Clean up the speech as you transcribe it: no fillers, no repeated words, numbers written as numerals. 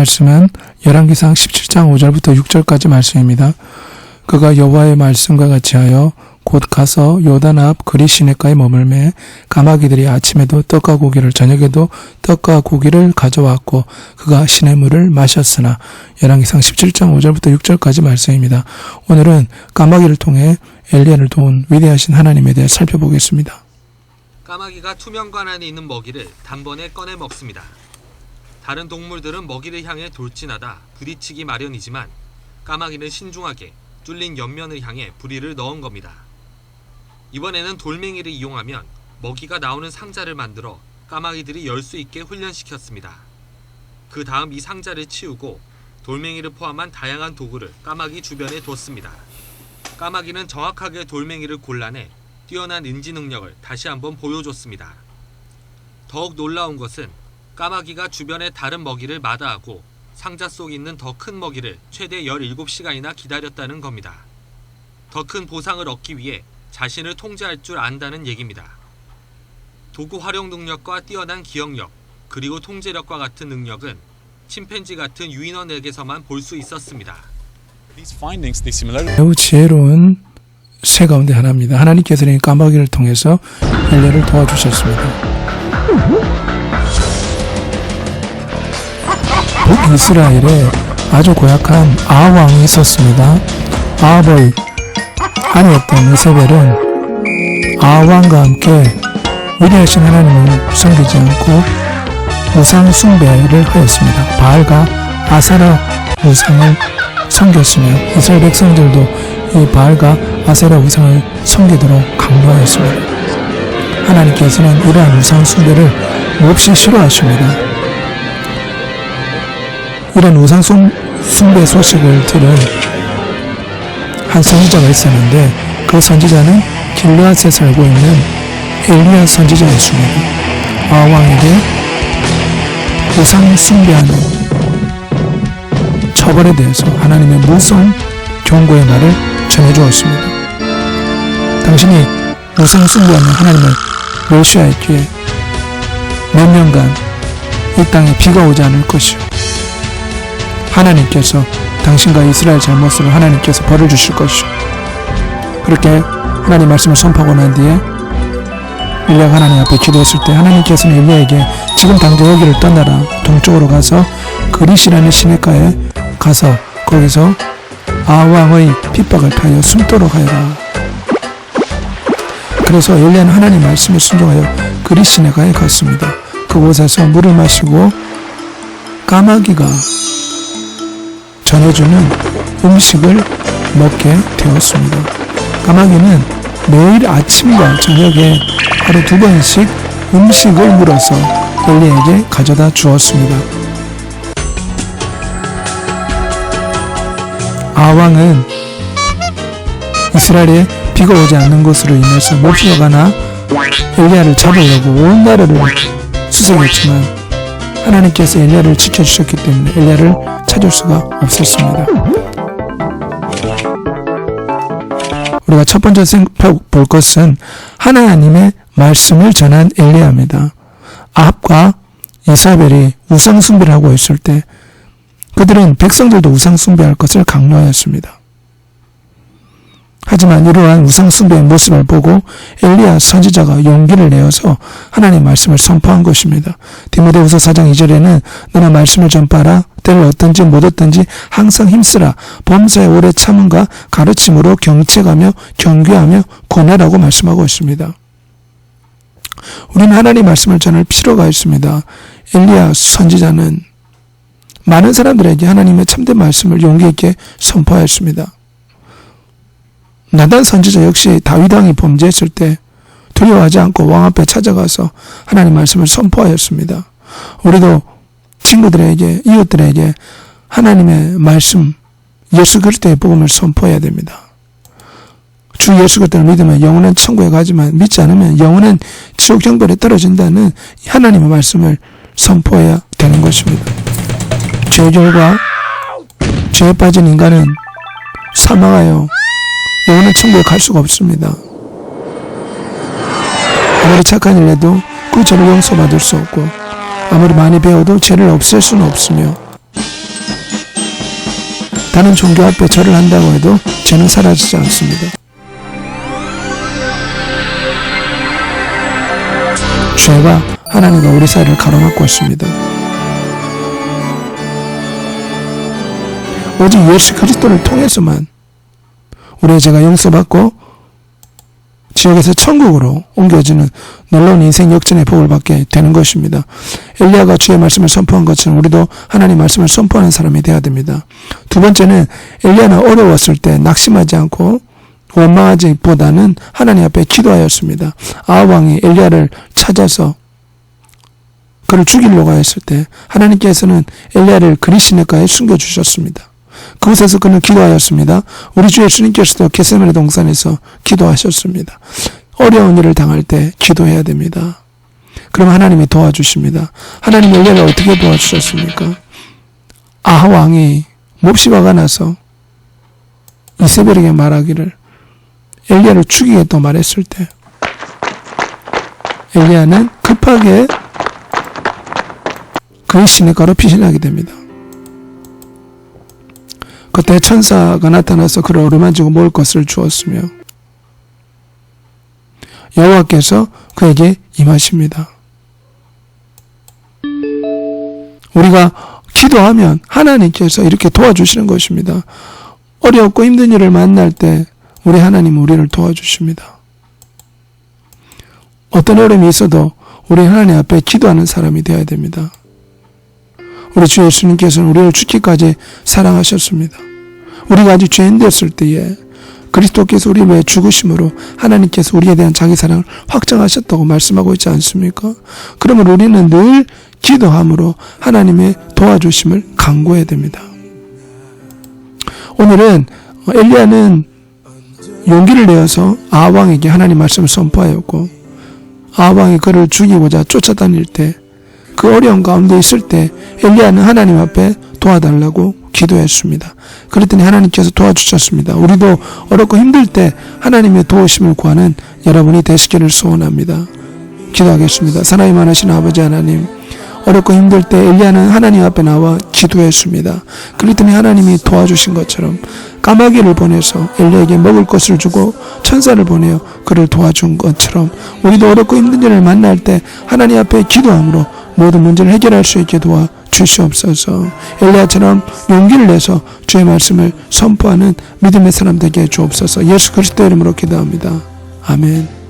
말씀은 열왕기상 17장 5절부터 6절까지 말씀입니다. 그가 여호와의 말씀과 같이 하여 곧 가서 요단 앞 그리 시냇가에 머물매 까마귀들이 아침에도 떡과 고기를 저녁에도 떡과 고기를 가져왔고 그가 시냇물을 마셨으나. 열왕기상 17장 5절부터 6절까지 말씀입니다. 오늘은 까마귀를 통해 엘리야를 도운 위대하신 하나님에 대해 살펴보겠습니다. 까마귀가 투명관 안에 있는 먹이를 단번에 꺼내 먹습니다. 다른 동물들은 먹이를 향해 돌진하다 부딪히기 마련이지만 까마귀는 신중하게 뚫린 옆면을 향해 부리를 넣은 겁니다. 이번에는 돌멩이를 이용하면 먹이가 나오는 상자를 만들어 까마귀들이 열 수 있게 훈련시켰습니다. 그 다음 이 상자를 치우고 돌멩이를 포함한 다양한 도구를 까마귀 주변에 뒀습니다. 까마귀는 정확하게 돌멩이를 골라내 뛰어난 인지 능력을 다시 한번 보여줬습니다. 더욱 놀라운 것은 까마귀가 주변의 다른 먹이를 마다하고 상자 속에 있는 더 큰 먹이를 최대 17시간이나 기다렸다는 겁니다. 더 큰 보상을 얻기 위해 자신을 통제할 줄 안다는 얘기입니다. 도구 활용 능력과 뛰어난 기억력, 그리고 통제력과 같은 능력은 침팬지 같은 유인원에게서만 볼 수 있었습니다. 매우 지혜로운 새 가운데 하나입니다. 하나님께서는 까마귀를 통해서 엘리야를 도와주셨습니다. 북이스라엘에 아주 고약한 아합왕이 있었습니다. 아합의 아내였던 이세벨은 아합왕과 함께 위대하신 하나님을 섬기지 않고 우상 숭배를 하였습니다. 바알과 아세라 우상을 섬겼으며 이스라엘 백성들도 이 바알과 아세라 우상을 섬기도록 강요하였습니다. 하나님께서는 이러한 우상 숭배를 몹시 싫어하십니다. 이런 우상 숭배 소식을 들은 한 선지자가 있었는데 그 선지자는 길르앗에 살고 있는 엘리야 선지자였습니다. 아합왕에게 우상 숭배하는 처벌에 대해서 하나님의 무서운 경고의 말을 전해주었습니다. 당신이 우상 숭배하는 하나님을 멸시하였기에 몇 년간 이 땅에 비가 오지 않을 것이요 하나님께서 당신과 이스라엘 잘못으로 하나님께서 벌을 주실 것이요. 그렇게 하나님 말씀을 선포하고 난 뒤에 엘리야가 하나님 앞에 기도했을 때 하나님께서는 엘리야에게 지금 당장 여기를 떠나라. 동쪽으로 가서 그릿이라는 시냇가에 가서 거기서 아합왕의 핍박을 타여 숨도록 하여라. 그래서 엘리야는 하나님 말씀에 순종하여 그릿 시냇가에 갔습니다. 그곳에서 물을 마시고 까마귀가 전해주는 음식을 먹게 되었습니다. 까마귀는 매일 아침과 저녁에 하루 2번씩 음식을 물어서 엘리야에게 가져다 주었습니다. 아합왕은 이스라엘에 비가 오지 않는 것으로 인해서 목표가 나 엘리야를 잡으려고 온 나라를 수색했지만 하나님께서 엘리야를 지켜주셨기 때문에 엘리야를 찾을 수가 없었습니다. 우리가 첫 번째 볼 것은 하나님의 말씀을 전한 엘리야입니다. 아합과 이사벨이 우상 숭배를 하고 있을 때 그들은 백성들도 우상 숭배할 것을 강요하였습니다. 하지만 이러한 우상 숭배의 모습을 보고 엘리야 선지자가 용기를 내어서 하나님의 말씀을 선포한 것입니다. 디모데후서 4장 2절에는 너는 말씀을 전파하라. 때를 얻든지 못 얻든지 항상 힘쓰라. 범사에 오래 참음과 가르침으로 경책하며 경계하며 권하라고 말씀하고 있습니다. 우리는 하나님의 말씀을 전할 필요가 있습니다. 엘리야 선지자는 많은 사람들에게 하나님의 참된 말씀을 용기 있게 선포하였습니다. 나단 선지자 역시 다윗 왕이 범죄했을 때 두려워하지 않고 왕 앞에 찾아가서 하나님 말씀을 선포하였습니다. 우리도 친구들에게 이웃들에게 하나님의 말씀 예수 그리스도의 복음을 선포해야 됩니다. 주 예수 그리스도를 믿으면 영혼은 천국에 가지만 믿지 않으면 영혼은 지옥 형벌에 떨어진다는 하나님의 말씀을 선포해야 되는 것입니다. 죄의 결과 죄에 빠진 인간은 사망하여 영혼은 천국에 갈 수가 없습니다. 아무리 착한 일 해도 그 죄를 용서받을 수 없고 아무리 많이 배워도 죄를 없앨 수는 없으며 다른 종교 앞에 절을 한다고 해도 죄는 사라지지 않습니다. 죄가 하나님과 우리 사이를 가로막고 있습니다. 오직 예수 그리스도를 통해서만 우리의 죄가 용서받고 지옥에서 천국으로 옮겨지는 놀라운 인생 역전의 복을 받게 되는 것입니다. 엘리야가 주의 말씀을 선포한 것처럼 우리도 하나님 말씀을 선포하는 사람이 되어야 됩니다. 두 번째는 엘리야는 어려웠을 때 낙심하지 않고 원망하기보다는 하나님 앞에 기도하였습니다. 아합 왕이 엘리야를 찾아서 그를 죽이려고 했을 때 하나님께서는 엘리야를 그리 시냇가에 숨겨주셨습니다. 그곳에서 그는 기도하였습니다. 우리 주 예수님께서도 겟세마네 동산에서 기도하셨습니다. 어려운 일을 당할 때 기도해야 됩니다. 그럼 하나님이 도와주십니다. 하나님 엘리야를 어떻게 도와주셨습니까? 아합 왕이 몹시 화가 나서 이세벨에게 말하기를 엘리야를 죽이겠다고 말했을 때 엘리야는 급하게 그의 시냇가로 피신하게 됩니다. 그때 천사가 나타나서 그를 어루만지고 먹을 것을 주었으며 여호와께서 그에게 임하십니다. 우리가 기도하면 하나님께서 이렇게 도와주시는 것입니다. 어렵고 힘든 일을 만날 때 우리 하나님은 우리를 도와주십니다. 어떤 어려움이 있어도 우리 하나님 앞에 기도하는 사람이 되어야 됩니다. 우리 주 예수님께서는 우리를 죽기까지 사랑하셨습니다. 우리가 아직 죄인 되었을 때에 그리스도께서 우리 위해 죽으심으로 하나님께서 우리에 대한 자기 사랑을 확정하셨다고 말씀하고 있지 않습니까? 그러면 우리는 늘 기도함으로 하나님의 도와주심을 간구해야 됩니다. 오늘은 엘리야는 용기를 내어서 아합 왕에게 하나님 말씀을 선포하였고 아합 왕이 그를 죽이고자 쫓아다닐 때 그 어려운 가운데 있을 때 엘리야는 하나님 앞에 도와달라고 기도했습니다. 그랬더니 하나님께서 도와주셨습니다. 우리도 어렵고 힘들 때 하나님의 도우심을 구하는 여러분이 되시기를 소원합니다. 기도하겠습니다. 사랑이 많으신 아버지 하나님, 어렵고 힘들 때 엘리야는 하나님 앞에 나와 기도했습니다. 그랬더니 하나님이 도와주신 것처럼 까마귀를 보내서 엘리야에게 먹을 것을 주고 천사를 보내어 그를 도와준 것처럼 우리도 어렵고 힘든 일을 만날 때 하나님 앞에 기도함으로 모든 문제를 해결할 수 있게 도와주시옵소서. 엘리야처럼 용기를 내서 주의 말씀을 선포하는 믿음의 사람 되게 해 주옵소서. 예수 그리스도의 이름으로 기도합니다. 아멘.